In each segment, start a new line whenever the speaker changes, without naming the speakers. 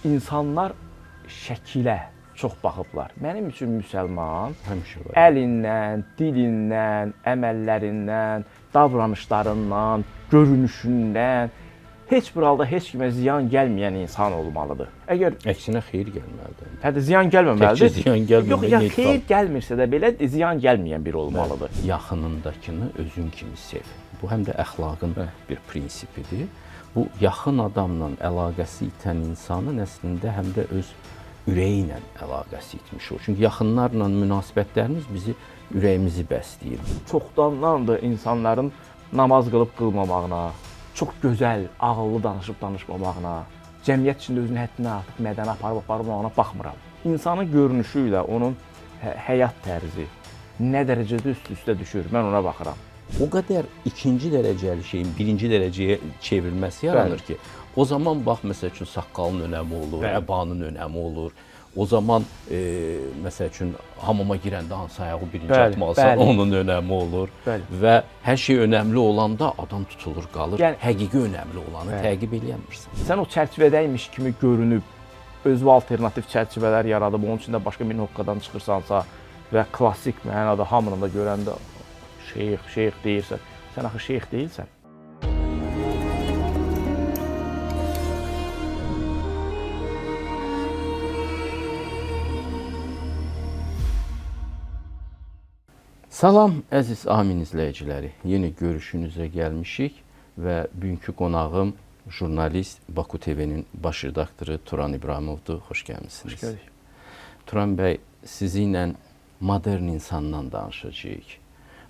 insanlar şəkilə çox baxıblar. Mənim üçün müsəlman
Həmişə var.
əlindən, dilindən, əməllərindən, davranışlarından, görünüşündən heç bir halda heç kimə ziyan gəlməyən insan olmalıdır. Əgər
Əksinə xeyir gəlməlidir.
hətta ziyan gəlməməlidir.
Təkcə ziyan gəlməməli.
Yox, ya xeyir gəlmirsə də belə ziyan gəlməyən biri olmalıdır.
Yaxınındakını özün kimi sev. Bu həm də əxlaqın bir prinsipidir. Bu yaxın adamla əlaqəsi itən insanın əslində həm də öz ürəyi ilə əlaqəsi itmiş olur. Çünki yaxınlarla münasibətlərimiz bizi ürəyimizi bəsləyir.
Çoxdandandır insanların namaz qılıb qılmamağına, çox gözəl, ağıllı danışıb danışmamağına, cəmiyyət içində özünü həddindən artıq mədəni aparmamağına baxmıram. İnsanın görünüşü ilə onun həyat tərzi nə dərəcədə üst-üstə düşür, mən ona baxıram.
O qədər ikinci dərəcəli şeyin birinci dərəcəyə çevrilməsi yaranır ki, o zaman bax məsəl üçün saqqalın önəmi olur, əbanın önəmi olur. O zaman məsəl üçün hamama girəndə hansı ayağı birinci atmalısan, onun önəmi olur. Və hər şey önəmli olanda adam tutulur, qalır. Yəni, həqiqi önəmli olanı təqib eləyəmirsən.
Sən o çərçivədəymiş kimi görünüb, özü alternativ çərçivələr yaradıb, onun içində başqa bir noktadan çıxırsansa və klassik mənada hamını da görəndə şeyx deyirsən, sən axı şeyx deyilsən.
Salam, əziz Amin izləyiciləri. Yeni görüşünüzə gəlmişik və bugünkü qonağım jurnalist Baku TV-nin baş redaktoru Turan İbrahimovdur. Xoş gəlmisiniz.
Xoş gördük.
Turan bəy, sizinlə modern insandan danışacağıq.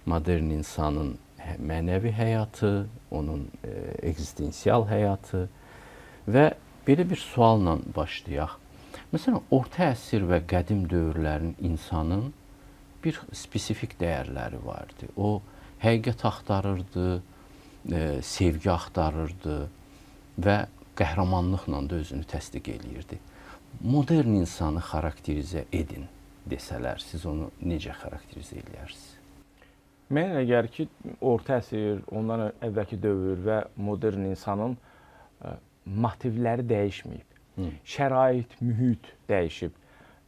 Modern insanın mənəvi həyatı, onun ekzistensial həyatı və belə bir sualla başlayaq. Məsələn, orta əsr və qədim dövrlərin insanın bir spesifik dəyərləri vardı. O, həqiqət axtarırdı, sevgi axtarırdı və qəhrəmanlıqla da özünü təsdiq eləyirdi. Modern insanı xarakterizə edin desələr, siz onu necə xarakterizə eləyərsiniz?
Mən əgər ki, orta əsr, ondan əvvəlki dövr və modern insanın motivləri dəyişməyib. Şərait, mühit dəyişib.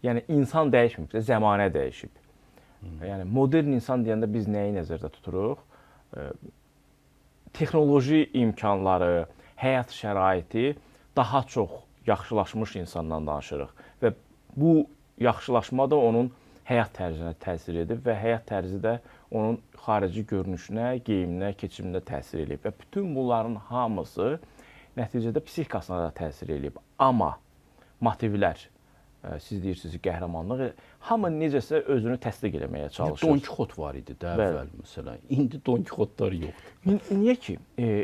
Yəni, insan dəyişməyib, zəmanə dəyişib. Yəni, modern insan deyəndə biz nəyi nəzərdə tuturuq? Texnoloji imkanları, həyat şəraiti daha çox yaxşılaşmış insandan danışırıq. Və bu yaxşılaşma da onun həyat tərzinə təsir edib və həyat tərzi də onun xarici görünüşünə, geyiminə, keçiminə təsir edib. Və bütün bunların hamısı nəticədə psixikasına da təsir edib. Amma motivlər, siz deyirsiniz qəhrəmanlıq, hamı necəsə özünü təsdiq eləməyə çalışır.
Don Kixot var idi də əvvəl məsələn. İndi Don Kixotlar yoxdur.
Niyə ki?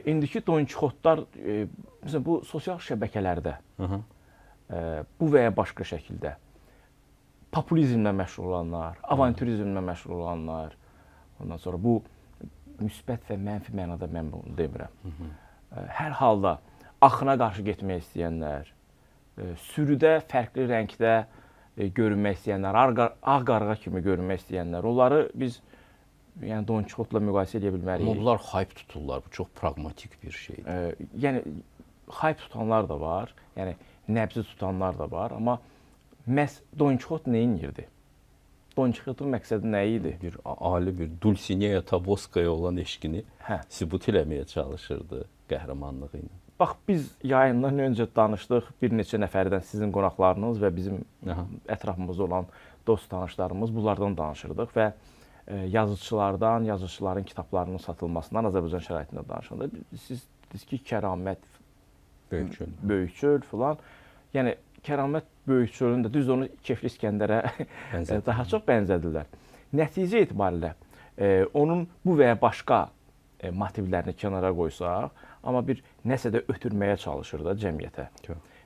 İndiki Don Kixotlar, məsələn, bu sosial şəbəkələrdə, bu və ya başqa şəkildə populizmlə məşğul olanlar, avanturizmlə məşğul olanlar, ondan sonra bu müsbət və mənfi mənada mən bunu demirəm. Hər halda axına qarşı getmək istəyənlər, sürüdə fərqli rəngdə görünmək istəyənlər, ağ qarğa kimi görünmək istəyənlər, onları biz yəni Don Kixotla müqayisə edə bilmərik.
Amma bunlar hype tuturlar, bu çox praqmatik bir şeydir.
Yəni hype tutanlar da var, yəni nəbzi tutanlar da var, amma məhz Don Kixot nə edirdi? Don Kixotun məqsədi nə idi?
Bir ali bir Dulsinea Taboskaya olan eşqini sübut eləməyə çalışırdı qəhrəmanlığı ilə.
Bax, biz yayından öncə danışdıq bir neçə nəfərdən, sizin qonaqlarınız və bizim ətrafımızda olan dost tanışlarımız, bunlardan danışırdıq və yazıçılardan, yazıçıların kitablarının satılmasından, Azərbaycan şəraitində danışanda siz dediniz ki, kəramət, böyükçöl filan, yəni kəramət böyükçölün də düz onu Kefli İskəndərə daha çox bənzədirlər. Nəticə etibarilə onun bu və ya başqa motivlərini kənara qoysaq, amma bir nəsə də ötürməyə çalışır da cəmiyyətə.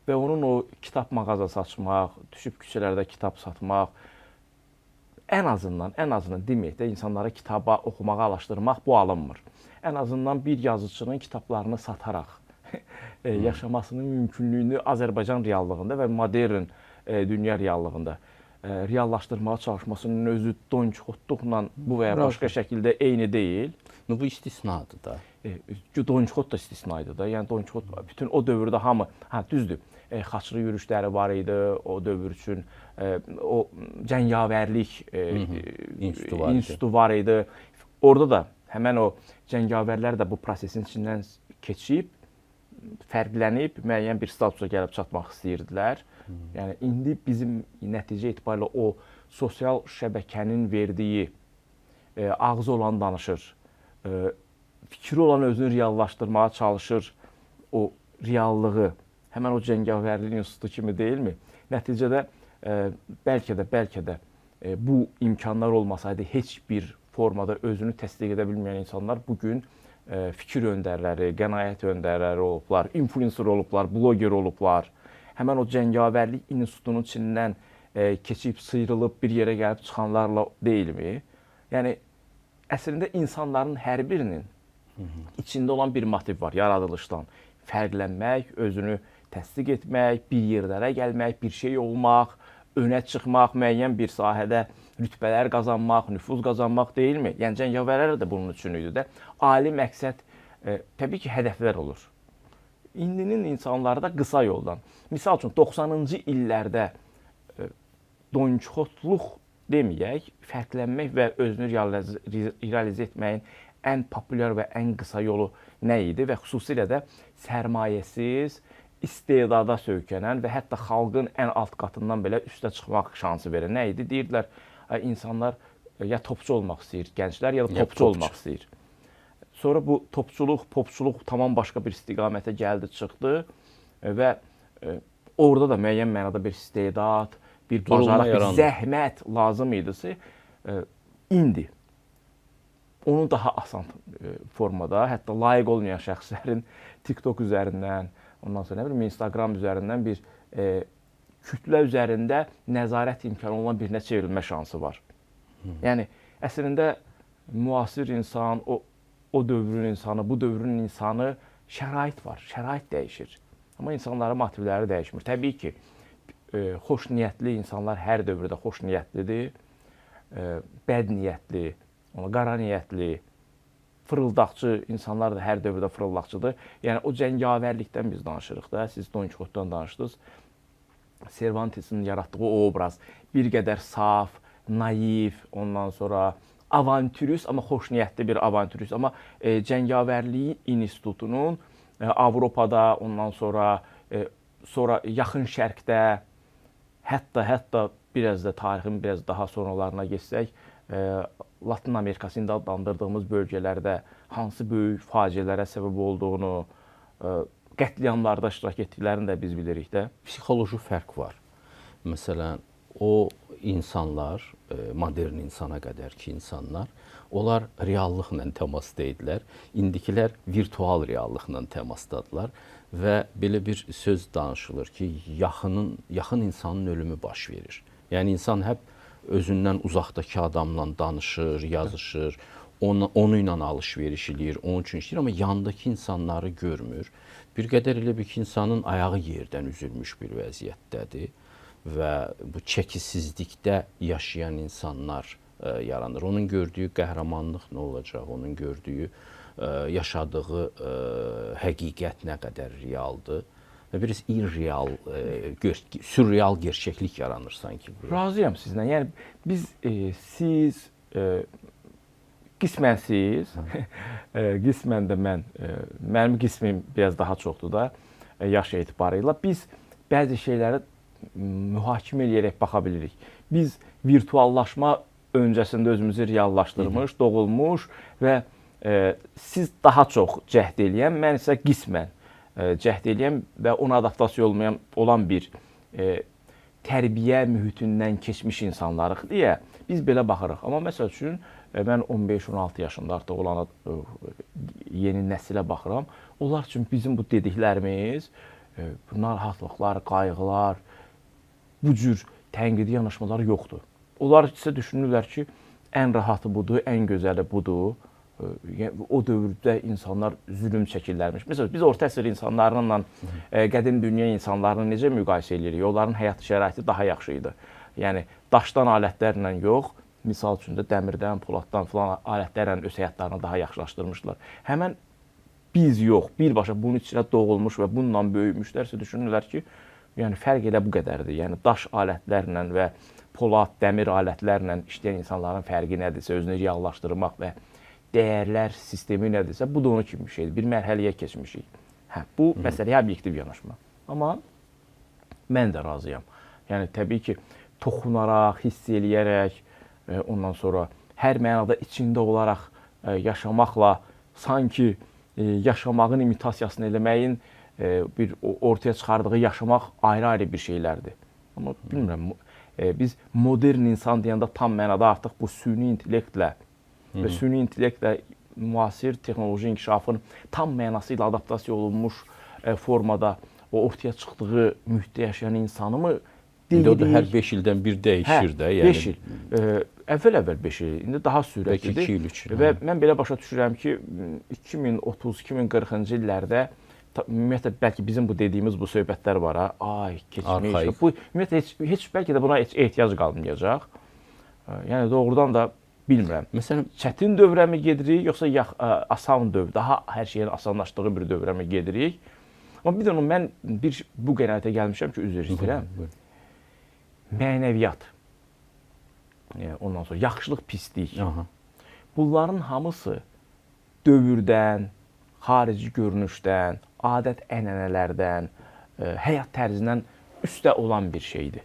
Və onun o kitab mağazası açmaq, düşüb küçələrdə kitab satmaq, ən azından deməkdə insanlara kitaba, oxumağa alışdırmaq bu alınmır. Ən azından bir yazıçının kitablarını sataraq yaşamasının mümkünlüyünü Azərbaycan reallığında və modern dünya reallığında reallaşdırmağa çalışmasının özü Don Kixotluqla bu və ya başqa şəkildə eyni deyil.
Bu istisnadır da.
Don Kixot da istisnaydı da. Yəni Don Kixot bütün o dövrdə hamı, düzdür. xaçlı yürüşləri var idi o dövr üçün. O cəngavərlik institutu var idi. Orada da həmən o cəngavərlər də bu prosesin içindən keçib, fərqlənib, müəyyən bir statusa gəlib çatmaq istəyirdilər. Yəni, indi bizim nəticə etibarilə o sosial şəbəkənin verdiyi ağzı olan danışır, fikri olan özünü reallaşdırmağa çalışır, o reallığı, həmən o cəngavərlik institutu kimi deyilmi? Nəticədə bəlkə də bu imkanlar olmasaydı heç bir formada özünü təsdiq edə bilməyən insanlar bugün fikir öndərləri, qənaət öndərləri olublar, influencer olublar, bloger olublar. Həmən o cəngavərlik institutunun içindən keçib, sıyrılıb bir yerə gəlib çıxanlarla deyilmi? Yəni, əslində insanların hər birinin içində olan bir motiv var, yaradılışdan. Fərqlənmək, özünü təsdiq etmək, bir yerlərə gəlmək, bir şey olmaq, önə çıxmaq, müəyyən bir sahədə rütbələr qazanmaq, nüfuz qazanmaq deyilmi? Yəni, cəngavərlər də bunun üçün idi də. Ali məqsəd, təbii ki, hədəflər olur. İndinin insanları da qısa yoldan. Misal üçün, 90-cı illərdə doyunçuxotluq deməyək, fərqlənmək və özünü realizə etməyin ən populyar və ən qısa yolu nə idi və xüsusilə də sərmayəsiz, istedada söykənən və hətta xalqın ən alt qatından belə üstə çıxmaq şansı verən nə idi? Deyirdilər, insanlar ya topçu olmaq istəyir, gənclər ya da popçu olmaq istəyir. Sonra bu topçuluq, popçuluq tamam başqa bir istiqamətə gəldi, çıxdı və orada da müəyyən mənada bir istedad, bir bacarıq, bir zəhmət lazım idisə, indi onu daha asan formada, hətta layiq olmayan şəxslərin TikTok üzərindən, ondan sonra Instagram üzərindən bir kütlə üzərində nəzarət imkanı olan birinə çevrilmə şansı var. Yəni, əslində müasir insan, o dövrün insanı, bu dövrün insanı şərait var, şərait dəyişir. Amma insanların motivləri dəyişmir. Təbii ki, xoş niyyətli insanlar hər dövrdə xoş niyyətlidir, bəd niyyətli, qara niyyətli, fırıldaqçı insanlar da hər dövrdə fırıldaqçıdır. Yəni, o cəngavərlikdən biz danışırıq da, siz Don Kixotdan danışdınız. Cervantes'in yaratdığı o obraz bir qədər saf, naif, ondan sonra avantürist, amma xoş niyyətli bir avantürist. Amma cəngavərliyi institutunun Avropada, ondan sonra yaxın şərqdə, hətta biraz da tarixin biraz daha sonralarına geçsək, Latin Amerikası indi adlandırdığımız bölgələrdə hansı böyük faciələrə səbəb olduğunu, qətliamlarda iştirak etdiklərini də biz bilirik də.
Psixoloji fərq var. Məsələn, o insanlar, modern insana qədər ki insanlar, onlar reallıqla təmasda idilər. İndikilər virtual reallıqla təmasdadılar və belə bir söz danışılır ki, yaxın insanın ölümü baş verir. Yəni, insan həp özündən uzaqdakı adamla danışır, yazışır, onu ilə alış-veriş eləyir, onun üçün işləyir, amma yandakı insanları görmür. Bir qədər elə bir ki, insanın ayağı yerdən üzülmüş bir vəziyyətdədir və bu çəkisizlikdə yaşayan insanlar yaranır. Onun gördüyü qəhrəmanlıq nə olacaq, onun gördüyü, yaşadığı həqiqət nə qədər realdır və bir irreal, sürreal gerçəklik yaranır sanki.
Razıyam sizlə. Yəni, siz, qismən siz, qismən də mənim qismim biraz daha çoxdur da, yaş etibarıyla. Biz bəzi şeyləri mühakimə eləyərək baxa bilirik. Biz virtuallaşma öncəsində özümüzü reallaşdırmış, doğulmuş və siz daha çox cəhd eləyən, mən isə qismən cəhd eləyən və ona adaptasiya olan bir tərbiyə mühitindən keçmiş insanlarıq deyə biz belə baxırıq. Amma məsəl üçün, mən 15-16 yaşında artıq olan yeni nəsilə baxıram. Onlar üçün bizim bu dediklərimiz, narahatlıqlar, qayğılar, bu cür tənqidi yanaşmalar yoxdur. Onlar isə düşünürlər ki, ən rahatı budur, ən gözəli budur. O dövrdə insanlar zülüm çəkirlərmiş. Məsələn, biz orta əsr insanlarla qədim dünya insanlarını necə müqayisə edirik? Onların həyat şəraiti daha yaxşı idi. Yəni, daşdan alətlərlə yox, misal üçün də dəmirdən, poladdan filan alətlərlə öz həyatlarını daha yaxşılaşdırmışlar. Həmən biz yox, birbaşa bunun içində doğulmuş və bununla böyümüşlərsə düşünürlər ki, Yəni fərq elə bu qədərdir. Yəni daş alətlərlə və polad, dəmir alətlərlə işləyən insanların fərqi nədirsə, özünü reallaşdırmaq və dəyərlər sistemi nədirsə, bu da onun kimi bir şeydir. Bir mərhələyə keçmişik. Bu məsələyə obyektiv yanaşma. Amma mən də razıyam. Yəni təbii ki, toxunaraq, hiss eləyərək, ondan sonra hər mənada içində olaraq yaşamaqla sanki yaşamağın imitasiyasını eləməyin bir ortaya çıxardığı yaşamaq ayrı-ayrı bir şeylərdir. Amma bilmirəm, biz modern insan deyəndə tam mənada artıq bu süni intellektlə və süni intellektlə müasir texnoloji inkişafın tam mənası ilə adaptasiya olunmuş formada o ortaya çıxdığı mühitdə yaşayan insanı mı deyirik?
O da hər 5 ildən bir dəyişir də.
Yəni 5 il. Əvvəl 5 il, indi daha sürətlidir.
Bəlkə 2 il, 3 il.
Və mən belə başa düşürəm ki, 2030-2040-cı illərdə ümumiyyətlə bəlkə bizim bu dediyimiz bu söhbətlər var ha. Ay, keçmiş. Bu ümumiyyətlə heç bəlkə də buna heç ehtiyac qalmayacaq. Yəni doğrudan da bilmirəm. Məsələn, çətin dövrə mi gedirik, yoxsa asan dövr, daha hər şeyin asanlaşdığı bir dövrə mi gedirik? Amma bir də mən bu qənaətə gəlmişəm ki, üzr istəyirəm. Mənəviyyat. Ondan sonra yaxşılıq, pislik. Bunların hamısı dövrdən, xarici görünüşdən, adət-ənənələrdən, həyat tərzindən üstə olan bir şeydir.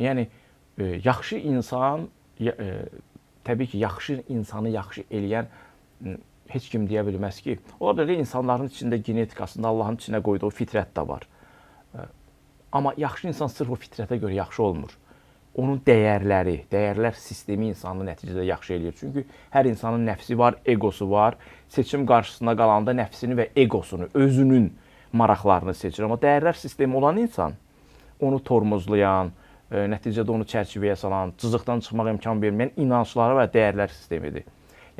Yəni yaxşı insan, təbii ki, yaxşı insanı yaxşı eləyən heç kim deyə bilməz ki, orada insanların içində genetikasında Allahın içinə qoyduğu fitrət də var. Amma yaxşı insan sırf o fitrətə görə yaxşı olmur. Onun dəyərləri, dəyərlər sistemi insanı nəticədə yaxşı eləyir. Çünki hər insanın nəfsi var, egosu var. Seçim qarşısına qalanda nəfsini və egosunu, özünün maraqlarını seçir. Amma dəyərlər sistemi olan insan onu tormozlayan, nəticədə onu çərçivəyə salan, cızıqdan çıxmağa imkan verməyən inancları və dəyərlər sistemidir.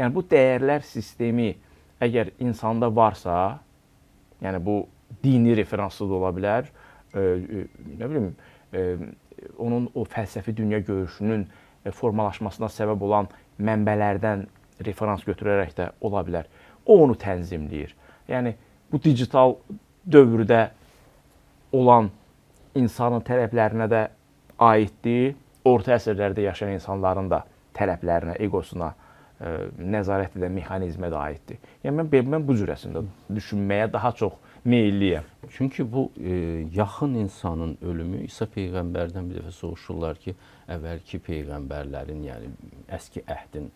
Yəni bu dəyərlər sistemi əgər insanda varsa, yəni bu dini referanslı da ola bilər, nə bilim, onun o fəlsəfi dünya görüşünün formalaşmasına səbəb olan mənbələrdən referans götürərək də ola bilər. O onu tənzimləyir. Yəni bu digital dövrdə olan insanın tələblərinə də aiddir. Orta əsrlərdə yaşayan insanların da tələblərinə, egosuna nəzarət edən mexanizmə də aiddir. Yəni mən bu cürəsində düşünməyə daha çox meyilliyəm.
Çünki bu yaxın insanın ölümü İsa peyğəmbərdən bir dəfə soruşurlar ki, əvvəlki peyğəmbərlərin, yəni əski əhdin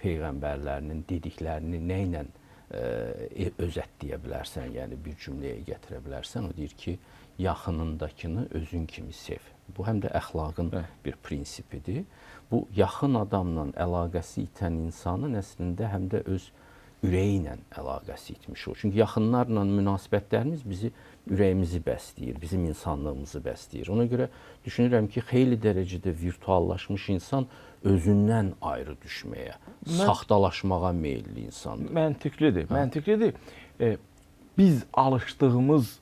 peyğəmbərlərinin dediklərini nə ilə özətləyə bilərsən, yəni bir cümləyə gətirə bilərsən? O deyir ki, yaxınındakını özün kimi sev. Bu həm də əxlaqın bir prinsipidir. Bu yaxın adamla əlaqəsi itən insanın əslində həm də öz ürəyi ilə əlaqəsi itmiş olur. Çünki yaxınlarla münasibətlərimiz bizi, ürəyimizi bəsləyir, bizim insanlığımızı bəsləyir. Ona görə düşünürəm ki, xeyli dərəcədə virtuallaşmış insan özündən ayrı düşməyə, saxtalaşmağa meyilli insandır.
Məntiqlidir. Biz alışdığımız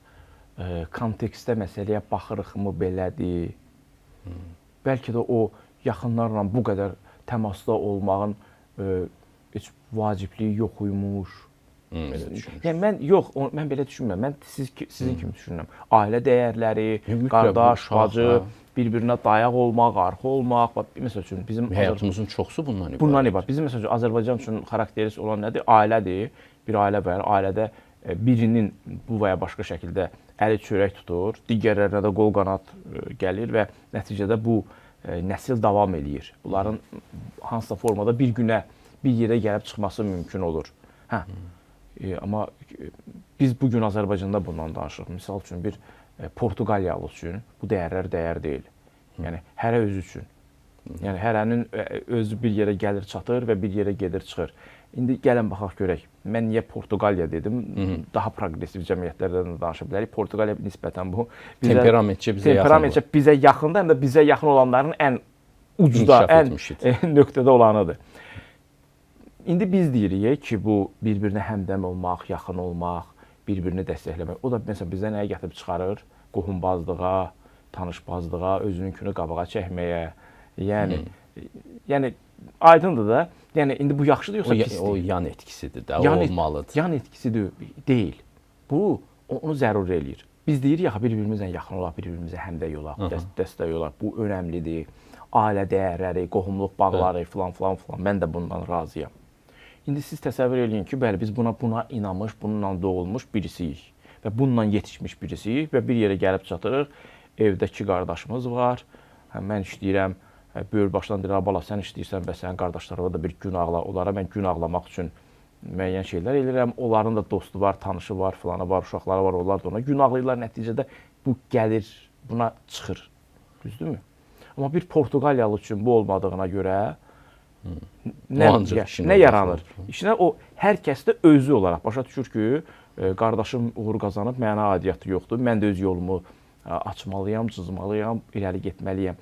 kontekstdə məsələyə baxırıqmı belədir? Bəlkə də o yaxınlarla bu qədər təmasda olmağın heç vacibliyi yox imiş. Yəni mən belə düşünmürəm. Mən sizin kimi düşünürəm. Ailə dəyərləri, qardaş, bacı, bir-birinə dayaq olmaq, arxa olmaq. Məsəl üçün bizim
həyatımızın çoxusu bundan ibarət.
Bundan ibarət. Bizim məsəl üçün Azərbaycan üçün xarakteristik olan nədir? Ailədir. Bir ailə var. Ailədə birinin bu və ya başqa şəkildə əli çörək tutur, digərlərinə də qol qanat gəlir və nəticədə bu nəsil davam eləyir. Bunların hansısa formada bir günə, bir yerə gəlib çıxması mümkün olur. Amma biz bugün Azərbaycanda bundan danışırıq. Misal üçün bir Portuqaliyalı üçün bu dəyərlər dəyər deyil. Yəni hərə özü üçün. Yəni hərənin özü bir yerə gəlir, çatır və bir yerə gedir, çıxır. İndi gəlin baxaq görək. Mən niyə Portuqaliya dedim? Daha progresiv cəmiyyətlərdən danışa bilərik. Portuqaliya nisbətən bu
temperamentcə
bizə yaxındır, həm də bizə yaxın olanların ən ucda, ən nöqtədə olanıdır. İndi biz deyirik ki, bu bir-birinə həmdəm olmaq, yaxın olmaq, bir-birini dəstəkləmək. O da məsələn bizə nəyə gətirib çıxarır? Qohumbazlığa, tanışbazlığa, özününkünü qabağa çəkməyə. Yəni aydındır da. Yəni indi bu yaxşıdır yoxsa pisdir?
O yan etkisidir də, o olmalıdır.
Yan etkisi deyil. Bu onu zəruri eləyir. biz deyirik ya, bir-birimizlə yaxın olaq, bir-birimizə həmdək olaq, dəstək olaq. Bu önəmlidir. Ailə dəyərləri, qohumluq bağları filan. Mən də bundan razıyam. İndi siz təsəvvür eləyin ki, bəli, biz buna inanmış, bununla doğulmuş birisiyik və bununla yetişmiş birisiyik və bir yerə gəlib çatırıq. Evdə 2 qardaşımız var. Mən işləyirəm, böyür başdan deyir, bala sən işləyirsən və sənin qardaşlarına da bir gün ağla. Onlara mən gün ağlamaq üçün müəyyən şeylər edirəm. Onların da dostu var, tanışı var, filanı var, uşaqları var, onlar da ona gün ağlayırlar. Nəticədə bu gəlir, buna çıxır. Düzdürmü? Amma bir Portuqaliyalı üçün bu olmadığına görə nə yaranır? İşinə o hər kəs də özü olaraq başa düşür ki, qardaşım uğur qazanıb, mənə aidiyyatı yoxdur. Mən də öz yolumu açmalıyam, cızmalıyam, irəli getməliyəm.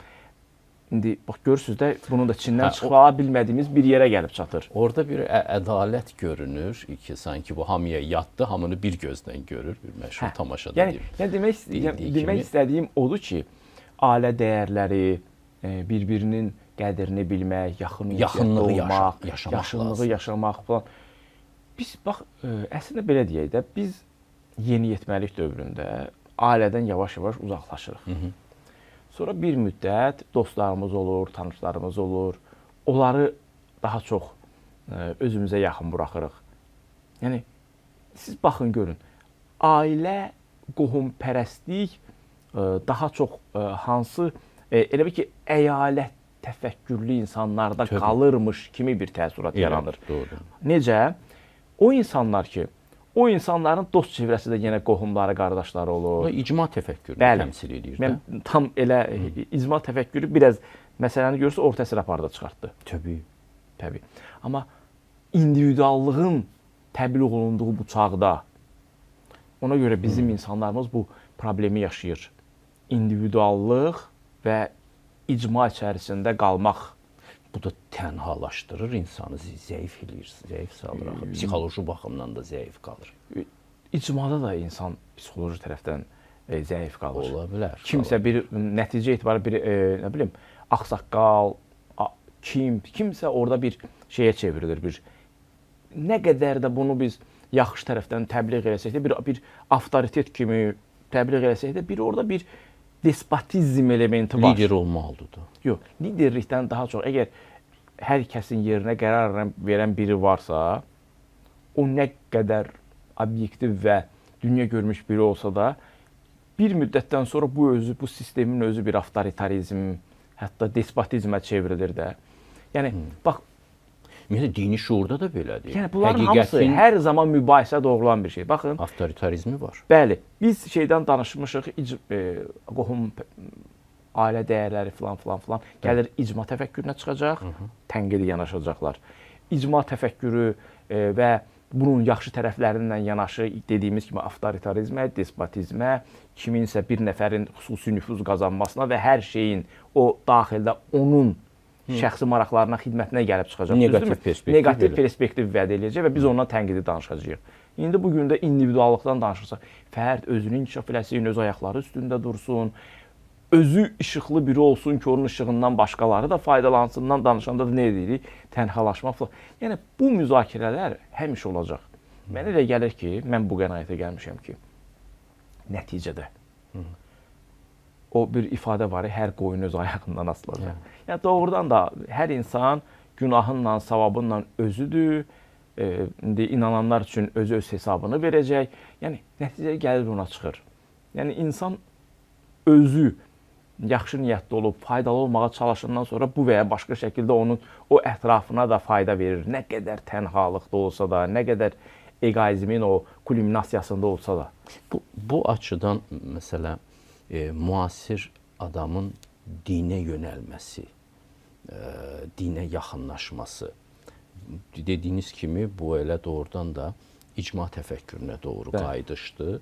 İndi bax görürsüz də bunun da içindən çıxa bilmədiyimiz bir yerə gəlib çatır.
Orada bir ədalət görünür ki, sanki bu hamıya yatdı, hamını bir gözdən görür, bir məşhur tamaşada deyir.
Yəni demək istədiyim odur ki, ailə dəyərləri, bir-birinin qədrini bilmək, yaxınlığı yaşamaq falan. Biz bax əslində belə deyək də, biz yeniyetməlik dövründə ailədən yavaş-yavaş uzaqlaşırıq. Sonra bir müddət dostlarımız olur, tanışlarımız olur. Onları daha çox özümüzə yaxın buraxırıq. Yəni siz baxın görün. Ailə, qohumpərəstlik daha çox hansı elə bil ki, əyalət təfəkkürlü insanlarda qalırmış kimi bir təəssürat yaranır. Necə? O insanlar ki, o insanların dost çevrəsi də yenə qohumları, qardaşları olur.
İcma təfəkkürünü təmsil edir.
Mən tam elə icma təfəkkürü biraz məsələni görürsə orta əsr aparda çıxartdı. Təbii. Amma individuallığın təbliğ olunduğu bu çağda ona görə bizim insanlarımız bu problemi yaşayır. İndividuallıq və icma içərisində qalmaq.
Bu da tənhalaşdırır insanı, zəif eləyir, zəif salır. Psixoloji baxımdan da zəif qalır.
İcmada da insan psixoloji tərəfdən zəif qalır.
Ola bilər.
Kimsə bir nəticə etibarı bir nə bilim ağsaqqal, kimsə orada bir şeyə çevrilir, bir nə qədər də bunu biz yaxşı tərəfdən təbliğ eləsək də bir avtoritet kimi təbliğ eləsək də bir orada bir despotizm elementi var.
Lider olmalıdır da.
Yox, liderlikdən daha çox əgər hər kəsin yerinə qərar verən biri varsa, o nə qədər obyektiv və dünya görmüş biri olsa da, bir müddətdən sonra bu sistemin özü bir avtoritarizm, hətta despotizmə çevrilir də. Yəni bax,
ümumiyyətlə dini şuurda da belədir.
Yəni bunların hamısı hər zaman mübahisə doğuran bir şey. Baxın,
avtoritarizmi var.
Bəli, biz şeydən danışmışıq, qohum ailə dəyərləri filan. Gəlir icma təfəkkürünə çıxacaq, tənqidi yanaşacaqlar. İcma təfəkkürü və bunun yaxşı tərəflərindən yanaşı dediyimiz kimi avtoritarizmə, despotizmə, kiminsə bir nəfərin xüsusi nüfuz qazanmasına və hər şeyin o daxildə onun şəxsi maraqlarına, xidmətinə gəlib çıxacaq. Negativ perspektiv vəd edəcək və biz ondan tənqidi danışacağıq. İndi bu gün də individuallıqdan danışırsaq, fərd özünü inkişaf eləsin, öz ayaqları üstündə dursun, özü işıqlı biri olsun ki, onun işığından başqaları da faydalansından danışanda da nə edirik? Tənhalaşma falan. Yəni bu müzakirələr həmişə olacaq. Mənə elə gəlir ki, mən bu qənaətə gəlmişəm ki, nəticədə o bir ifadə var, hər qoyun öz ayağından asılacaq. Yəni doğrudan da hər insan günahınla, savabınla özüdür. İndi inananlar üçün özü öz hesabını verəcək. Yəni nəticədə gəlir ona çıxır. Yəni insan özü yaxşı niyyətli olub, faydalı olmağa çalışandan sonra bu və ya başqa şəkildə onun o ətrafına da fayda verir. Nə qədər tənhalıqda olsa da, nə qədər egoizmin o kulminasiyasında olsa da.
Bu açıdan məsələ müasir adamın dinə yönəlməsi, dinə yaxınlaşması, dediyiniz kimi bu elə doğrudan da icma təfəkkürünə doğru qayıdışdır.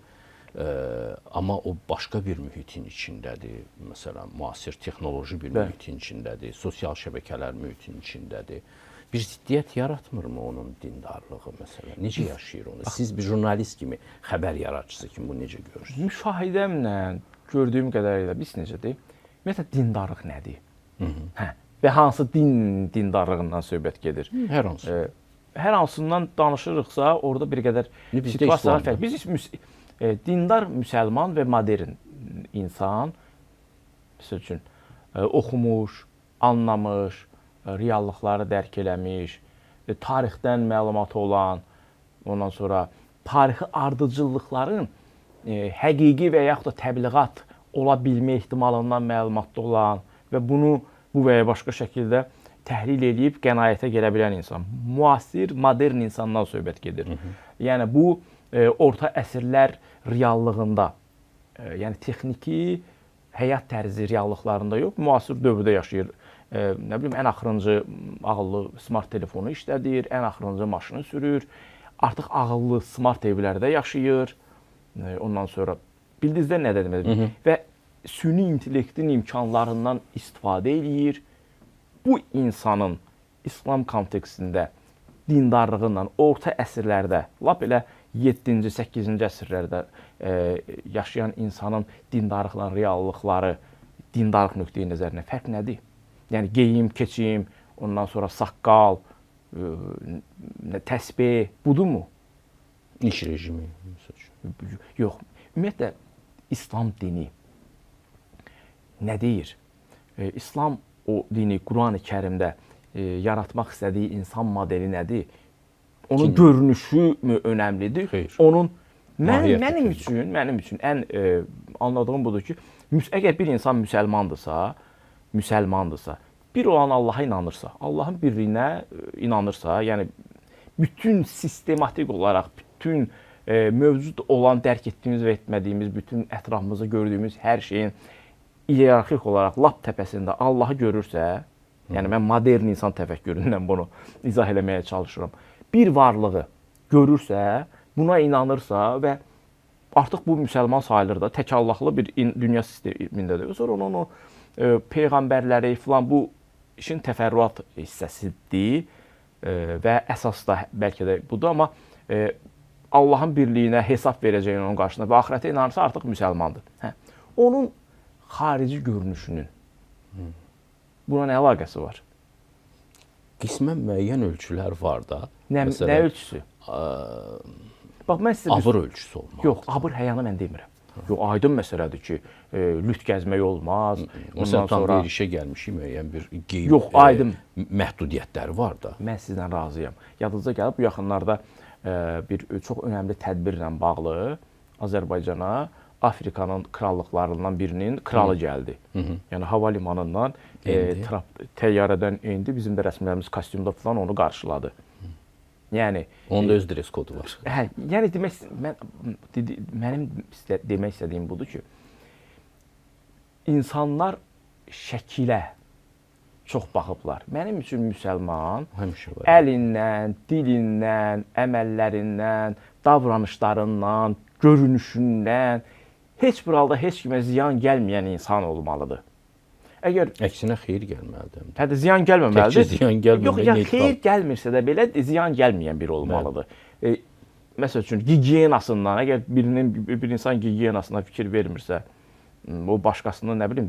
Amma o başqa bir mühitin içindədir. Məsələn, müasir texnoloji bir mühitin içindədir, sosial şəbəkələr mühitin içindədir. Bir ziddiyyət yaratmırmı onun dindarlığı məsələn? Necə yaşayır onu? Siz bir jurnalist kimi, xəbər yaradıcısı kimi bunu necə görürsünüz?
Müşahidəmlə gördüyüm qədərilə biz necədir? Ümumiyyətlə dindarlıq nədir? Və hansı dindarlığından söhbət gedir?
Hər hansı.
Hər hansından danışırıqsa, orada bir qədər situasiyalar fərqli. Biz dindar müsəlman və modern insan, məsəl üçün, oxumuş, anlamış, reallıqları dərk eləmiş, tarixdən məlumatı olan, ondan sonra tarixi ardıcıllıqların həqiqi və yaxud da təbliğat ola bilmə ehtimalından məlumatlı olan və bunu bu və ya başqa şəkildə təhlil edib qənaətə gələ bilən insan. Müasir, modern insandan söhbət gedir. Yəni bu orta əsrlər reallığında, yəni texniki həyat tərzi reallıqlarında yox, müasir dövrdə yaşayır. Nə bilim, ən axırıncı ağıllı smart telefonu işlədir, ən axırıncı maşını sürür, artıq ağıllı smart evlərdə yaşayır. Ondan sonra bildinizdə nə dedim? Və süni intellektin imkanlarından istifadə eləyir. Bu insanın İslam kontekstində dindarlığından orta əsrlərdə, lap elə 7-ci, 8-ci əsrlərdə yaşayan insanın dindarlıqla reallıqları, dindarlıq nöqteyi nəzərindən fərq nədir? Yəni geyim, keçim, ondan sonra saqqal, təsbih, budurmu?
İş rejimi.
Yox, ümumiyyətlə İslam dini nə deyir? İslam o dini Quran-ı Kərimdə yaratmaq istədiyi insan modeli nədir? Onun görünüşü mü önəmlidir?
Xeyr.
Onun mənim üçün ən anladığım budur ki, əgər bir insan müsəlmandırsa, bir olan Allaha inanırsa, Allahın birliyinə inanırsa, yəni bütün sistematik olaraq, bütün mövcud olan, dərk etdiyimiz və etmədiyimiz, bütün ətrafımızda gördüyümüz hər şeyin iyerarxik olaraq lap təpəsində Allahı görürsə, yəni mən modern insan təfəkküründən bunu izah eləməyə çalışıram. Bir varlığı görürsə, buna inanırsa və artıq bu müsəlman sayılır da, tək Allahlı bir dünya sistemindədir. Sonra onun peyğəmbərləri filan bu işin təfərrüat hissəsidir və əsas da bəlkə də budur, amma Allahın birliyinə hesab verəcəyin onun qarşısında və axirətə inanırsa artıq müsəlmandır. Onun xarici görünüşünün buna nə əlaqəsi var?
Qismən müəyyən ölçülər var da.
Nə ölçüsü? Bax, mən sizə
abır ölçüsü olmalıdır.
Yox, abır həyanı mən demirəm. Yox, aydın məsələdir ki, lüt gəzmək olmaz.
Məsələn, tam bir işə gəlmişik, müəyyən bir qeyd məhdudiyyətləri var da.
Mən sizlə razıyam. Yadınıza gəlib, bu yaxınlarda bir çox önəmli tədbirlə bağlı Azərbaycana Afrikanın krallıqlarından birinin kralı gəldi. Yəni hava limanından təyyarədən indi, bizim də rəsmilərimiz kostyumda falan onu qarşıladı. Yəni
onda öz dress kodu var.
Yəni mənim demək istədiyim budur ki, insanlar şəkilə çox baxıblar. Mənim üçün müsəlman əlindən, dilindən, əməllərindən, davranışlarından, görünüşündən heç bir halda heç kimə ziyan gəlməyən insan olmalıdır. Əgər
əksinə xeyir gəlməlidir.
Hətta ziyan gəlməməlidir.
Təkcə ziyan gəlməməlidir.
Yox, yəni xeyir gəlmirsə də belə ziyan gəlməyən biri olmalıdır. Məsəl üçün gigiyenasından, əgər bir insan gigiyenasına fikir vermirsə, o başqasını nə bilim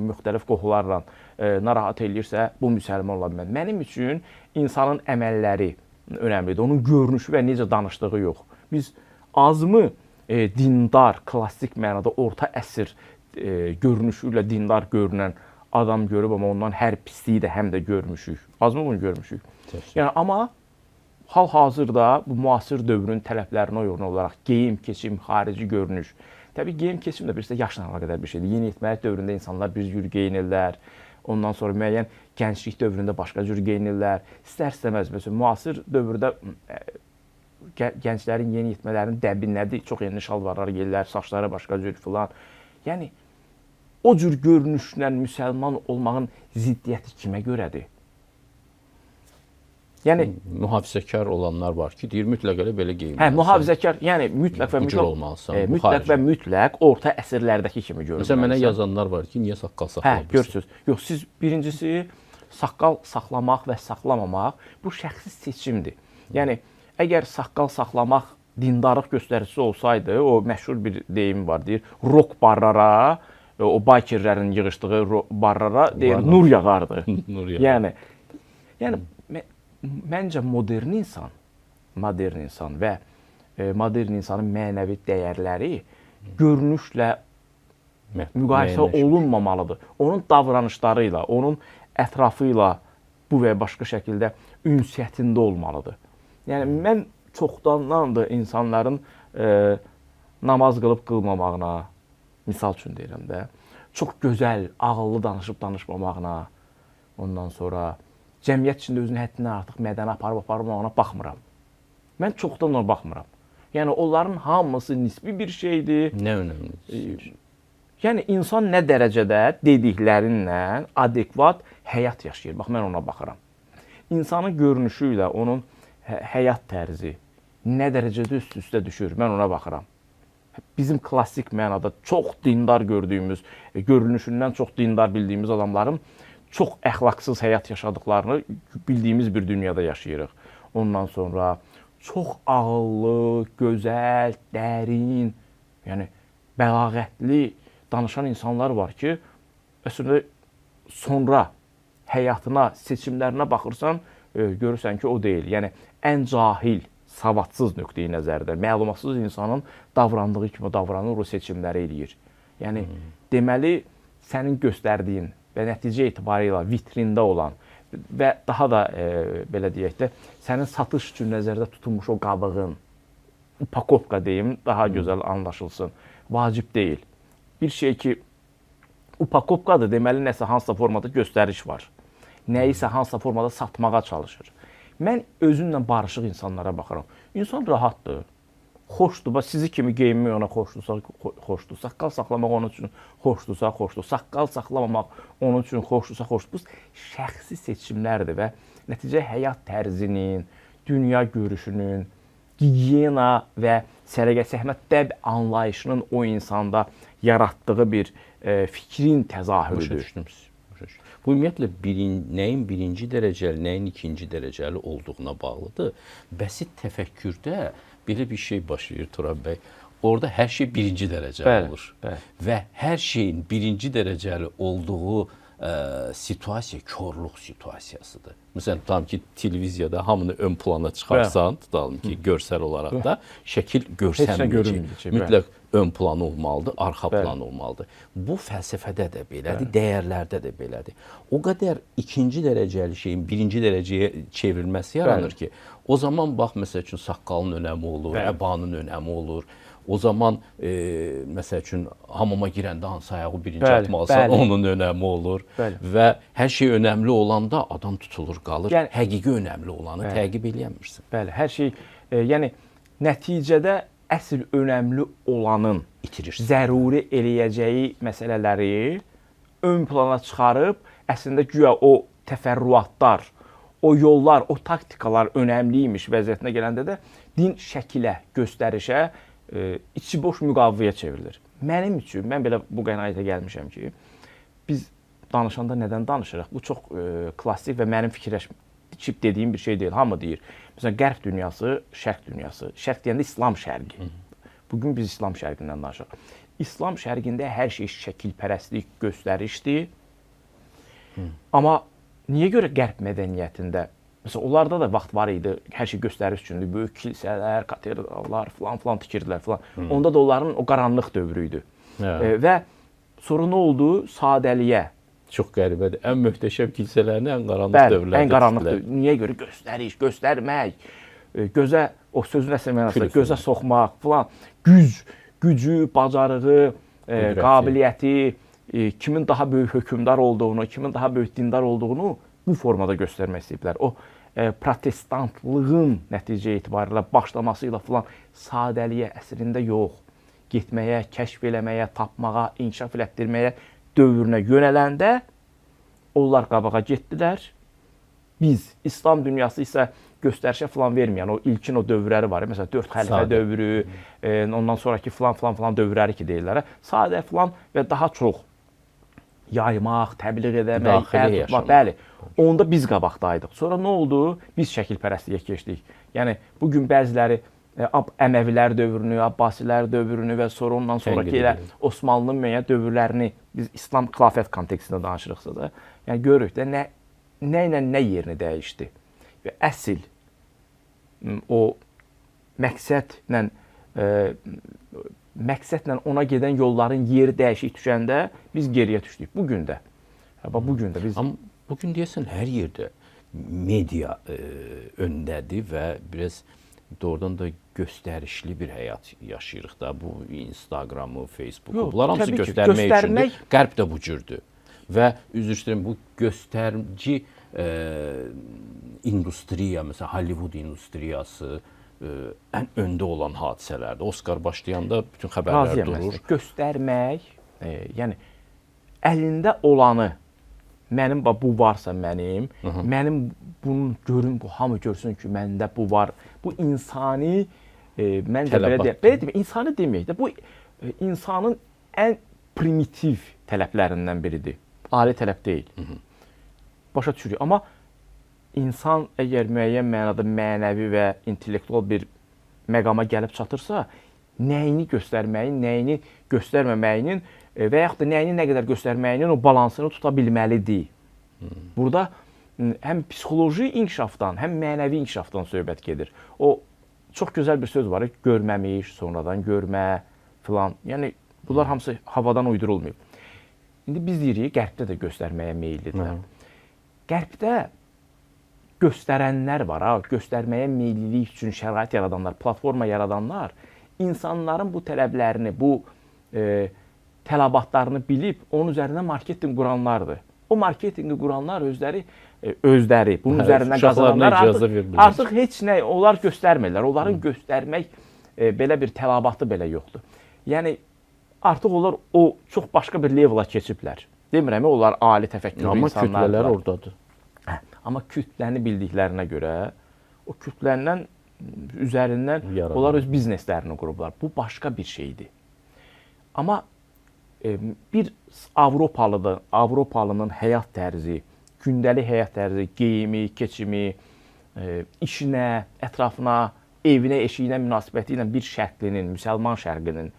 müxtəlif qoxularla narahat eləyirsə, bu müsəlman ola bilməz. Mənim üçün insanın əməlləri önəmlidir. Onun görünüşü və necə danışdığı yox. Biz azmı dindar, klassik mənada orta əsr görünüşü ilə dindar görünən adam görüb, amma ondan hər pisliyi də həm də görmüşük. Azmı bunu görmüşük? Yəni, amma hal-hazırda bu müasir dövrün tələblərinə uyğun olaraq geyim, keçim, xarici görünüş. Təbii geyim, keçim də birisi yaşla əlaqədar bir şeydir. Yeniyetməlik dövründə insanlar bir cür geyinirlər. Ondan sonra müəyyən gənclik dövründə başqa cür geyinirlər. İstər-istəməz, məsələn, müasir dövrdə gənclərin yeniyetmələrinin dəbi nədir? Çox yeni şalvarlar geyirlər, saçları başqa cür filan. Yəni, o cür görünüşlə müsəlman olmağın ziddiyyəti kimə görədir? Yəni
mühafizəkar olanlar var ki, deyir mütləq elə belə geyinməlisən.
Mühafizəkar, yəni mütləq və mütləq orta əsrlərdəki kimi görünməlisən.
Məsələn, mənə yazanlar var ki, niyə saqqal saxlamırsınız?
Görürsünüz. Yox, siz birincisi saqqal saxlamaq və saxlamamaq bu şəxsi seçimdir. Yəni əgər saqqal saxlamaq dindarlıq göstəricisi olsaydı, o məşhur bir deyim var, deyir, rock barlara, o bikerlərin yığışdığı barlara deyir, nur yağardı.
Nur yağardı.
Yəni məncə modern insan və modern insanın mənəvi dəyərləri görünüşlə müqayisə
Müəyyənləşmiş.
olunmamalıdır. Onun davranışları ilə, onun ətrafı ilə bu və ya başqa şəkildə ünsiyyətində olmalıdır. Yəni mən çoxdandır insanların namaz qılıb qılmamağına, misal üçün deyirəm də, çox gözəl, ağıllı danışıb danışmamağına, ondan sonra cəmiyyət içində özünü həddindən artıq mədəni aparıb-aparmamağına baxmıram. Mən çoxdan ona baxmıram. Yəni onların hamısı nisbi bir şeydir.
Nə önəmlidir?
Yəni insan nə dərəcədə dediklərinlə adekvat həyat yaşayır. Bax mən ona baxıram. İnsanın görünüşü ilə onun həyat tərzi nə dərəcədə üst-üstə düşür, mən ona baxıram. Bizim klassik mənada çox dindar gördüyümüz, görünüşündən çox dindar bildiyimiz adamların çox əxlaqsız həyat yaşadıklarını bildiyimiz bir dünyada yaşayırıq. Ondan sonra çox ağıllı, gözəl, dərin, yəni bəlağətli danışan insanlar var ki, əslində sonra həyatına, seçimlərinə baxırsan, görürsən ki, o deyil. Yəni ən cahil, savadsız nöqteyi nəzərdə, məlumatsız insanın davrandığı kimi davranır, o seçimləri eləyir. Yəni deməli sənin göstərdiyin və nəticə etibarıyla vitrində olan və daha da belə deyək də, sənin satış üçün nəzərdə tutulmuş o qabığın, upakovka deyim, daha gözəl anlaşılsın, vacib deyil. Bir şey ki, upakovkadır, deməli nəsə hansısa formada göstəriş var. Nəyisə hansısa formada satmağa çalışır. Mən özümlə barışıq insanlara baxıram. İnsan rahatdır, xoşdur. Bax, sizi kimi geyinmək ona xoşdur. Saqqal saxlamaq onun üçün xoşdursa, xoşdur. Saqqal saxlamamaq onun üçün xoşdursa, xoşdur. Bu şəxsi seçimlərdir və nəticə həyat tərzinin, dünya görüşünün, gigiyena və səliqə-səhmət dəb anlayışının o insanda yaratdığı bir fikrin təzahürüdür.
Bu ümumiyyətlə nəyin birinci dərəcəli, nəyin ikinci dərəcəli olduğuna bağlıdır. Bəsit təfəkkürdə belə bir şey başlayır Turab bəy. Orada hər şey birinci dərəcəli olur. Və hər şeyin birinci dərəcəli olduğu situasiya korluq situasiyasıdır. Məsələn, tutalım ki, televiziyada hamını ön plana çıxarsan, tutalım ki, görsəl olaraq da şəkil görsənməyəcək. Mütləq ön planı olmalıdır, arxa planı olmalıdır. Bu fəlsəfədə də belədir, dəyərlərdə də belədir. O qədər ikinci dərəcəli şeyin birinci dərəcəyə çevrilməsi yaranır ki, o zaman bax, məsəl üçün, saqqalın önəmi olur, əbanın önəmi olur. O zaman, məsəl üçün, hamama girəndə hansı ayağı birinci atmalısan, onun önəmi olur. Və hər şey önəmli olanda adam tutulur, qalır. Həqiqi önəmli olanı təqib eləyəmirsən.
Bəli, hər şey, yəni nəticədə əsl önəmli olanın zəruri eləyəcəyi məsələləri ön plana çıxarıb, əslində güya o təfərrüatlar, o yollar, o taktikalar önəmliymiş vəziyyətinə gələndə də din şəkilə, göstərişə, içi boş müqaviləyə çevrilir. Mənim üçün, mən belə bu qənaətə gəlmişəm ki, biz danışanda nədən danışırıq? Bu çox klassik və mənim fikirləşib dediyim bir şey deyil. Hamı deyir. Məsələn, qərb dünyası, şərq dünyası. Şərq deyəndə İslam şərqi. Bugün biz İslam şərqindən danışırıq. İslam şərqində hər şey şəkilpərəstlik, göstərişdir. Amma niyə görə qərb mədəniyyətində, məsələn, onlarda da vaxt var idi, hər şey göstəriş üçündür, böyük kilsələr, katedrallar filan tikirdilər filan. Onda da onların o qaranlıq dövrü idi. Və sonra nə oldu? Sadəliyə.
Çox qəribədir. Ən möhtəşəm kilsələrini ən qaranlıq dövrlərdə
tikdilər. Ən qaranlıqdır. Niyə görə? Göstəriş, göstərmək, gözə, o sözün əsl mənasında gözə soxmaq filan, gücü, bacarığı, qabiliyyəti, kimin daha böyük hökmdar olduğunu, kimin daha böyük dindar olduğunu bu formada göstərmək istəyiblər. O protestantlığın nəticə etibarilə başlaması ilə filan sadəliyə əsrində yox, getməyə, kəşf eləməyə, tapmağa, inkişaf elətdirməyə dövrünə yönələndə onlar qabağa getdilər. Biz, İslam dünyası isə göstərişə filan verməyən, o ilkin o dövrləri var. Məsələn, 4 xəlifə dövrü, ondan sonraki filan dövrləri ki deyirlər. Sadə filan və daha çox yaymaq, təbliğ edəmək, bəli. Onda biz qabaqdaydıq. Sonra nə oldu? Biz şəkilpərəstliyə keçdik. Yəni bugün bəziləri Əməvilər dövrünü, Abbasilər dövrünü və sonra ondan sonraki elə Osmanlının müəyyən dövrlərini biz İslam xilafət kontekstində danışırıqsa da, yəni görürük də nə ilə nə yerini dəyişdi. Və əsl o məqsədlə ona gedən yolların yeri dəyişik düşəndə biz geriyə düşdük. Bu gün də. Bu gün də biz
Amma bu gün deyəsən hər yerdə media öndədir və biraz doğrudan da göstərişli bir həyat yaşayırıq da. Bu Instagramı, Facebooku, bunlar hamısı göstərmək üçündür. Qərb də bu cürdür. Və üzr istəyirəm, bu göstərci industriya, məsələn, Hollywood industriyası ən öndə olan hadisələrdir. Oskar başlayanda bütün xəbərlər durur.
Göstərmək, yəni əlində olanı, mənim bu varsa mənim bunu görün, bu hamı görsün ki, məndə bu var. Bu insani, məncə belə deyim, insani deməyək də, bu insanın ən primitiv tələblərindən biridir. Ali tələb deyil. Başa düşürük. Amma insan əgər müəyyən mənada mənəvi və intellektual bir məqama gəlib çatırsa, nəyini göstərməyin, nəyini göstərməməyinin və yaxud da nəyini nə qədər göstərməyinin o balansını tuta bilməlidir. Burada həm psixoloji inkişafdan, həm mənəvi inkişafdan söhbət gedir. O çox gözəl bir söz var, görməmiş, sonradan görmə filan. Yəni bunlar hamısı havadan uydurulmayıb. İndi biz deyirik, Qərbdə də göstərməyə meyillidir. Qərbdə göstərənlər var, göstərməyə meyillilik üçün şərait yaradanlar, platforma yaradanlar insanların bu tələblərini, bu tələbatlarını bilib onun üzərindən marketinq quranlardır. O marketinqi quranlar özləri bunun üzərindən qazananlar artıq heç nə onlar göstərmirlər. Onların göstərmək belə bir tələbatı belə yoxdur. Yəni artıq onlar o çox başqa bir levela keçiblər. Demirəm, onlar ali təfəkkürlü insanlar.
Amma kütlələr oradadır.
Amma kütləni bildiklərinə görə o kütlənin üzərindən onlar öz bizneslərini qurublar. Bu başqa bir şeydir. Amma bir Avropalının həyat tərzi, gündəlik həyat tərzi, geyimi, keçimi, işinə, ətrafına, evinə, eşiyinə münasibəti ilə bir şərqlinin, müsəlman şərqinin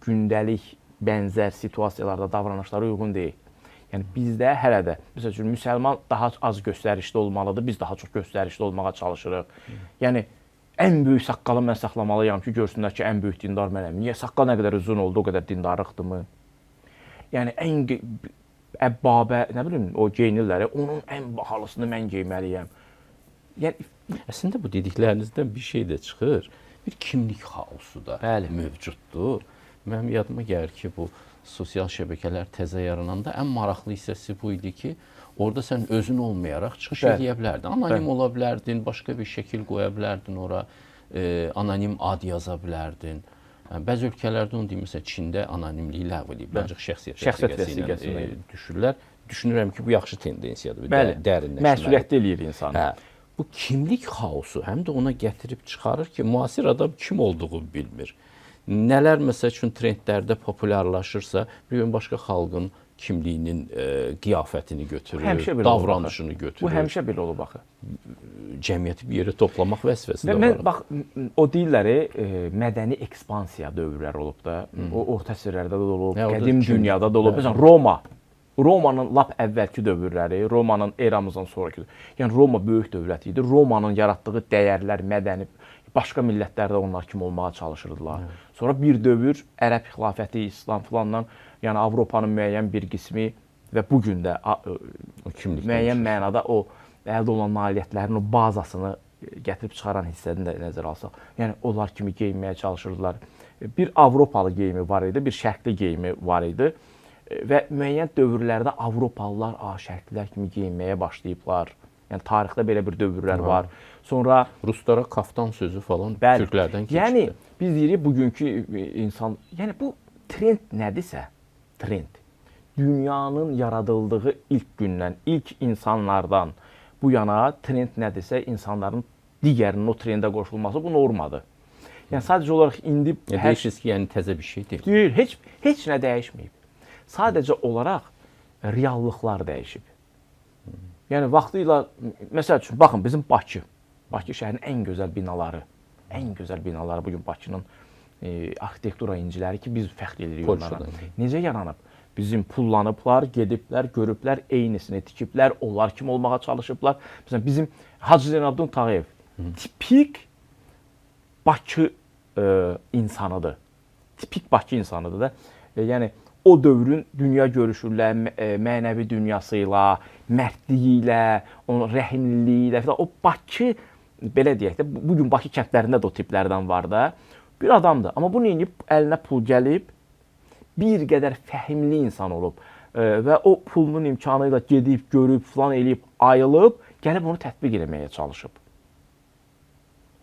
gündəlik bənzər situasiyalarda davranışları uyğun deyil. Yəni bizdə hələ də, məsəl üçün, müsəlman daha az göstərişli olmalıdır, biz daha çox göstərişli olmağa çalışırıq. Yəni ən böyük saqqalı mən saxlamalıyam ki, görsünlər ki, ən böyük dindar mənəm. Niyə? Saqqal nə qədər uzun oldu, o qədər dindarlıqdırmı? Yəni ən əbbabə, nə bilim, o geyinirlər, onun ən bahalısını mən geyməliyəm. Yəni
əslində bu dediklərinizdən bir şey də çıxır. Bir kimlik xaosu da mövcuddur. Mənim yadıma gəlir ki, bu sosial şəbəkələr təzə yarananda ən maraqlı hissəsi bu idi ki, orada sən özün olmayaraq çıxış edə bilərdin. Anonim ola bilərdin, başqa bir şəkil qoya bilərdin ora, anonim ad yaza bilərdin. Bəzi ölkələrdə onu deyim, məsələn, Çində anonimliyi ləğv edib, ancaq şəxsiyyət vəsiqəsi ilə düşürlər. Düşünürəm ki, bu yaxşı tendensiyadır, dərinləşməli.
Məsuliyyətli eləyir insanı.
Bu kimlik xaosu həm də ona gətirib çıxarır ki, müasir adam kim olduğunu bilmir. Nələr məsəl üçün trendlərdə populyarlaşırsa, bir gün başqa xalqın kimliyinin qiyafətini götürür, davranışını götürür.
Bu həmişə belə olub axı.
Cəmiyyəti bir yerə toplamaq vəzifəsində var.
Bax, o deyirlər, mədəni ekspansiya dövrləri olub da, o orta əsrlərdə də olub, qədim dünyada da olub. Məsələn, Romanın lap əvvəlki dövrləri, Romanın eramızdan sonraki, yəni Roma böyük dövlət idi. Romanın yaratdığı dəyərlər, mədəni, başqa millətlərdə onlar kimi olmağa çalışırdılar. Sonra bir dövr Ərəb xilafəti, İslam filandan, yəni Avropanın müəyyən bir qismi və bu gün də müəyyən mənada o əldə olan nailiyyətlərin o bazasını gətirib çıxaran hissəni də nəzərə alsaq, yəni onlar kimi geyinməyə çalışırdılar. Bir Avropalı geyimi var idi, bir şərqli geyimi var idi və müəyyən dövrlərdə Avropalılar şərqlilər kimi geyinməyə başlayıblar. Yəni tarixdə belə bir dövrlər var. Sonra
ruslara kaftan sözü falan türklərdən keçdi.
Yəni biz deyirik bugünkü insan, yəni bu trend nədirsə, trend dünyanın yaradıldığı ilk gündən, ilk insanlardan bu yana trend nədirsə, insanların digərinin o trendə qoşulması bu normadır. Yəni sadəcə olaraq indi
deyirsiniz ki, yəni təzə bir şey deyil.
Deyil, heç nə dəyişməyib. Sadəcə olaraq reallıqlar dəyişib. Yəni vaxtıyla, məsəl üçün, baxın bizim Bakı şəhərinin ən gözəl binaları bugün Bakının arxitektura inciləri ki, biz fəxr edirik onlara. Necə yaranıb? Bizim pullanıblar, gediblər, görüblər, eynisini tikiblər, onlar kimi olmağa çalışıblar. Məsələn, bizim Hacı Zeynalabdin Tağıyev tipik Bakı insanıdır. Tipik Bakı insanıdır da. Yəni o dövrün dünya görüşüylə, mənəvi dünyasıyla, mərdliyi ilə, onun rəhimliliyi ilə falan o Bakı belə deyək də, bu gün Bakı kəndlərində də o tiplərdən var da. Bir adamdır, amma bunu edib əlinə pul gəlib, bir qədər fəhimli insan olub və o pulunun imkanı ilə gedib, görüb, falan eləyib, ayılıb, gəlib onu tətbiq etməyə çalışıb.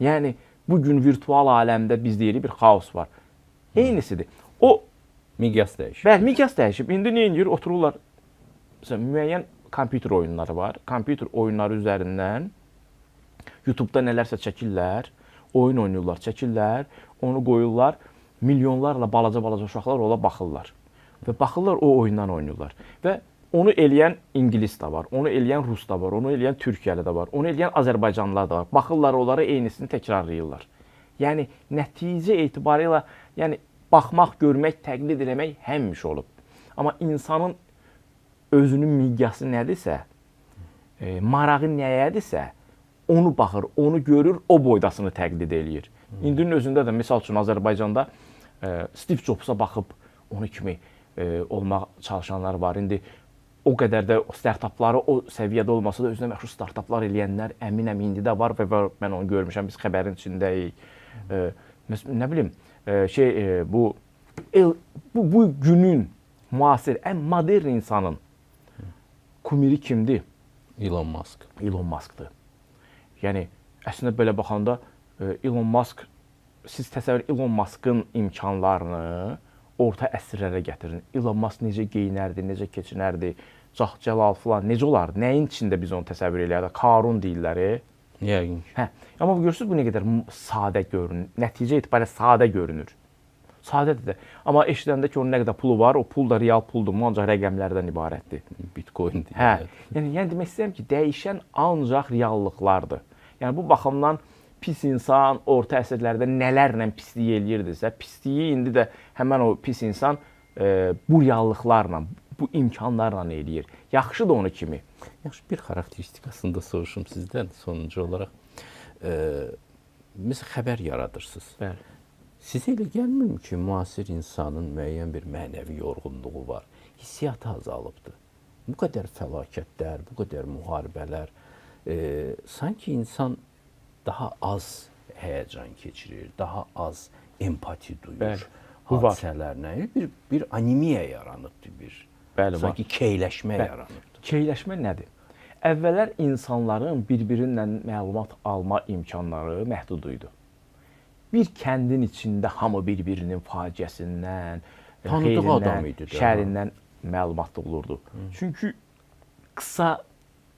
Yəni bu gün virtual aləmdə biz deyirik bir xaos var. Eynisidir. O
miqyas dəyişib.
Bəli, miqyas dəyişib. İndi nə edir? Otururlar. Məsələn, müəyyən kompüter oyunları var. Kompüter oyunları üzərindən YouTube-da nələrsə çəkirlər, oyun oynayırlar, çəkirlər, onu qoyurlar. Milyonlarla balaca uşaqlar ola baxırlar. Və baxırlar o oyundan oynayırlar. Və onu eləyən ingilis də var, onu eləyən rus da var, onu eləyən türkiyəli də var, onu eləyən azərbaycanlılar da var. Baxırlar onlara eynisini təkrarlayırlar. Yəni nəticə etibarilə, yəni baxmaq, görmək, təqlid eləmək həmişə olub. Amma insanın özünün miqyası nədirsə, marağı nəyədirsə, onu baxır, onu görür, o boydasını təqlid eləyir. İndinin özündə də, misal üçün Azərbaycanda Steve Jobsa baxıb onu kimi olmaq çalışanlar var. İndi o qədər də startapları o səviyyədə olmasa da özünə məxsus startaplar eləyənlər əminəm indi də var və mən onu görmüşəm, biz xəbərin içindəyik. Nə bilim, bu günün müasir, ən modern insanın kumiri kimdir?
Elon Musk.
Elon Musk'dır. Yəni, əslində belə baxanda Elon Musk, siz təsəvvür Elon Musk'ın imkanlarını orta əsrlərə gətirin. Elon Musk necə geyinərdi, necə keçinərdi, Cəlal falan, necə olardı? Nəyin içində biz onu təsəvvür eləyərdik? Karun deyirlər.
Yəqin ki.
Hə, amma görürsünüz bu nə qədər sadə görünür. Nəticə etibarilə sadə görünür. Sadədir də. Amma eşidəndə ki, onun nə qədər pulu var, o pul da real puldur, ancaq rəqəmlərdən ibarətdir.
Bitcoin deyirlər.
Hə, yəni demək istəyirəm ki, dəyişən ancaq reallıqlardır. Yəni bu baxımdan pis insan orta əsrlərdə nələrlə pislik eləyirdisə, pisliyi indi də həmən o pis insan bu reallıqlarla, bu imkanlarla eləyir. Yaxşı da onu kimi.
Yaxşı, bir xarakteristikasını da soruşum sizdən sonuncu olaraq. Məsələn, xəbər yaradırsınız.
Bəli.
Sizə elə gəlmirmi ki, müasir insanın müəyyən bir mənəvi yorğunluğu var, hissiyatı azalıbdır. Bu qədər fəlakətlər, bu qədər müharibələr, sanki insan daha az həyəcan keçirir, daha az empati duyur. Hadisələrlə bir anemiya yaranıbdır, sanki keyləşmə yaranıbdır.
Keyləşmə nədir? Əvvəllər insanların bir-birindən məlumat alma imkanları məhdud idi. Bir kəndin içində hamı bir-birinin faciəsindən, xeyrindən, şərindən məlumatlı olurdu. Çünki qısa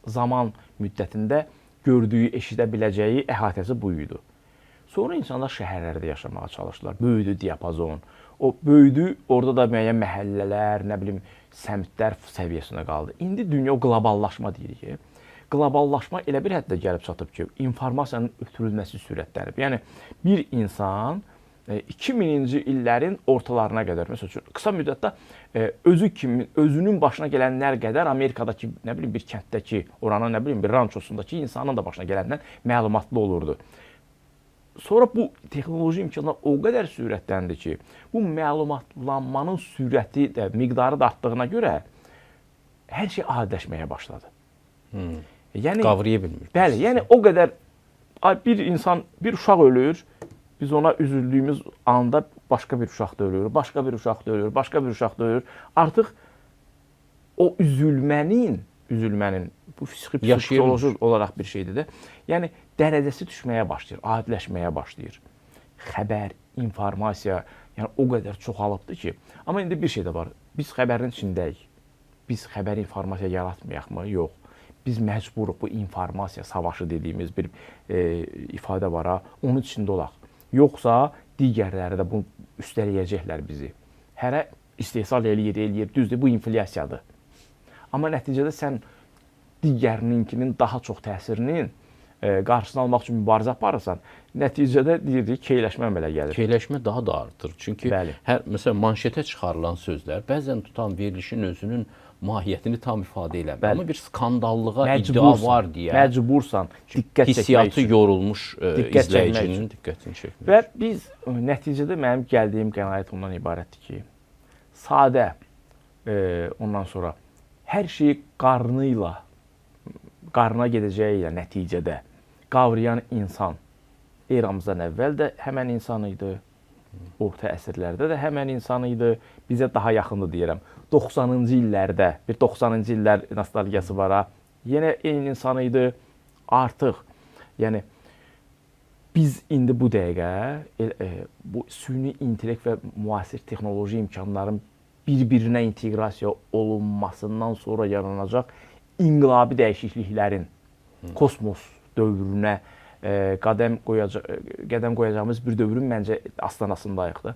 zaman müddətində gördüyü, eşidə biləcəyi əhatəsi bu idi. Sonra insanlar şəhərlərdə yaşamağa çalışdılar. Böyüdü diapazon. O böyüdü, orada da müəyyən məhəllələr, nə bilim, səmtlər səviyyəsinə qaldı. İndi dünya qloballaşma deyirik. Qloballaşma elə bir həddə gəlib çatıb ki, informasiyanın ötürülməsi sürətlənib. Yəni bir insan 2000-ci illərin ortalarına qədər, məsəl üçün, qısa müddətdə özünün başına gələnlər qədər Amerikadakı, nə bilim, bir kənddəki, oranın, nə bilim, bir rançosundakı insanın da başına gələnlər məlumatlı olurdu. Sonra bu texnoloji imkanlar o qədər sürətləndi ki, bu məlumatlanmanın sürəti də, miqdarı da artdığına görə hər şey adiləşməyə başladı. Yəni,
qavraya bilmir.
Bəli, yəni o qədər bir insan, bir uşaq ölür, biz ona üzüldüyümüz anda başqa bir uşaq da ölür, başqa bir uşaq da ölür, başqa bir uşaq da ölür. Artıq o üzülmənin bu psixoloji olaraq bir şeydir də. Yəni dərəcəsi düşməyə başlayır, adiləşməyə başlayır. Xəbər, informasiya, yəni o qədər çoxalıbdır ki, amma indi bir şey də var. Biz xəbərin içindəyik. Biz xəbər, informasiya yaratmayaqmı? Yox. Biz məcburuq bu informasiya savaşı dediyimiz bir ifadə var ha, onun içində olaq. Yoxsa digərləri də bunu üstələyəcəklər bizi. Hərə istehsal eləyir, düzdür, bu inflyasiyadır. Amma nəticədə sən digərininkinin daha çox təsirinin qarşısını almaq üçün mübarizə aparırsan, nəticədə deyirik keyləşmə əmələ gəlir.
Keyləşmə daha da artır. Çünki
Bəli.
məsələn manşetə çıxarılan sözlər bəzən tutan verilişin özünün mahiyyətini tam ifadə eləmir.
Bəli.
Amma bir skandallığa iddia var deyə
Məcbursan diqqət çəkmək
hissiyatı
üçün.
yorulmuş
Diqqət
izləyicinin diqqətini çəkmək.
Və biz nəticədə mənim gəldiyim qənaət ondan ibarətdir ki, sadə, ondan sonra hər şeyi qarnına gedəcəyi ilə nəticədə qavrayan insan eramızdan əvvəl də həmən insan idi, orta əsrlərdə də həmən insan idi, bizə daha yaxındır deyirəm. 90-cı illərdə, bir 90-cı illər nostalgiyası var ha, yenə eyni insan idi, artıq, yəni biz indi bu dəqiqə bu süni intellekt və müasir texnoloji imkanların bir-birinə inteqrasiya olunmasından sonra yaranacaq inqilabi dəyişikliklərin kosmos dövrünə qədəm qoyacağımız bir dövrün məncə astanasındayıq da.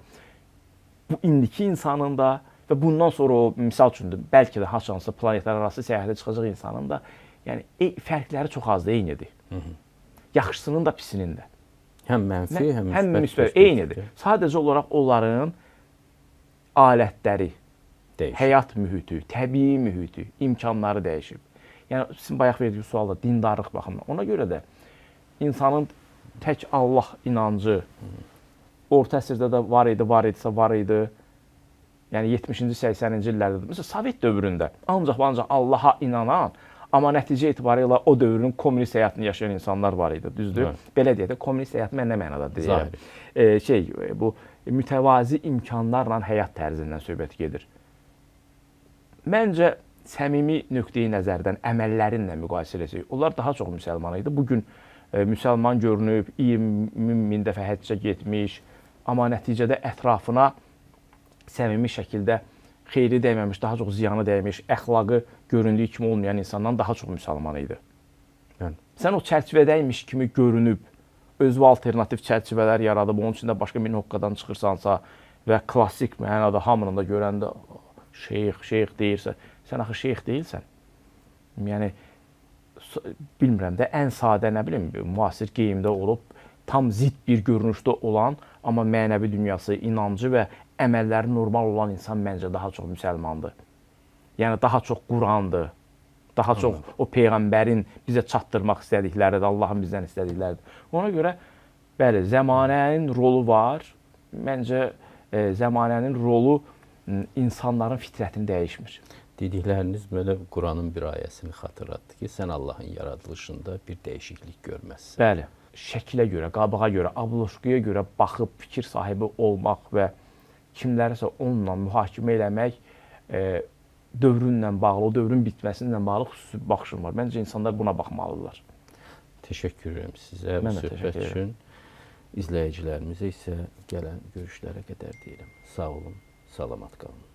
Bu indiki insanın da və bundan sonra o misal üçün bəlkə də haçansa planetlərarası səyahətə çıxacaq insanın da yəni fərqləri çox azdır, eynidir. Yaxşısının da pisinin də.
Həm mənfi, həm
müsbət eynidir. Sadəcə olaraq onların alətləri, həyat mühiti, təbii mühiti, imkanları dəyişib. Yəni sizin bayaq verdiyiniz sualda dindarlıq baxımından. Ona görə də insanın tək Allah inancı orta əsrdə də var idisə var idi. Yəni 70-ci, 80-ci illərdə məsələn Sovet dövründə ancaq Allaha inanan, amma nəticə etibarilə o dövrün kommunist həyatını yaşayan insanlar var idi, düzdür? Belə deyək də kommunist həyat mən nə mənada deyirəm? Bu mütəvazi imkanlarla həyat tərzindən söhbət gedir. Məncə səmimi nöqteyi nəzərdən əməllərinlə müqayisə etsək, onlar daha çox müsəlman idi. Bugün müsəlman görünüb, 20.000 dəfə həccə getmiş, amma nəticədə ətrafına səmimi şəkildə xeyri dəyməmiş, daha çox ziyanı dəymiş, əxlaqı göründüyü kimi olmayan insandan daha çox müsəlman idi. Sən o çərçivədəymiş kimi görünüb, özü alternativ çərçivələr yaradıb, onun içində başqa bir nöqtadan çıxırsansa və klassik mənada hamının da görəndə şeyx deyirsə, sən axı şeyx deyilsən. Yəni, bilmirəm də, ən sadə, nə bilim, müasir geyimdə olub, tam zid bir görünüşdə olan, amma mənəvi dünyası, inancı və əməlləri normal olan insan məncə daha çox müsəlmandır. Yəni, daha çox Qurandır, daha çox o Peyğəmbərin bizə çatdırmaq istədikləridir, Allahın bizdən istədikləridir. Ona görə, bəli, zəmanənin rolu var. Məncə, zəmanənin rolu insanların fitrətini dəyişmir.
Dedikləriniz belə Quranın bir ayəsini xatırlatdı ki, sən Allahın yaradılışında bir dəyişiklik görməzsən.
Bəli, şəklə görə, qabağa görə, abloşqaya görə baxıb fikir sahibi olmaq və kimlərisə onunla mühakimə eləmək dövrünlə bağlı, o dövrün bitməsinlə bağlı xüsusi baxışım var. Məncə insanlar buna baxmalıdırlar.
Təşəkkür edirəm sizə bu söhbət üçün. İzləyicilərimizə isə gələn görüşlərə qədər deyirəm. Sağ olun, salamat qalın.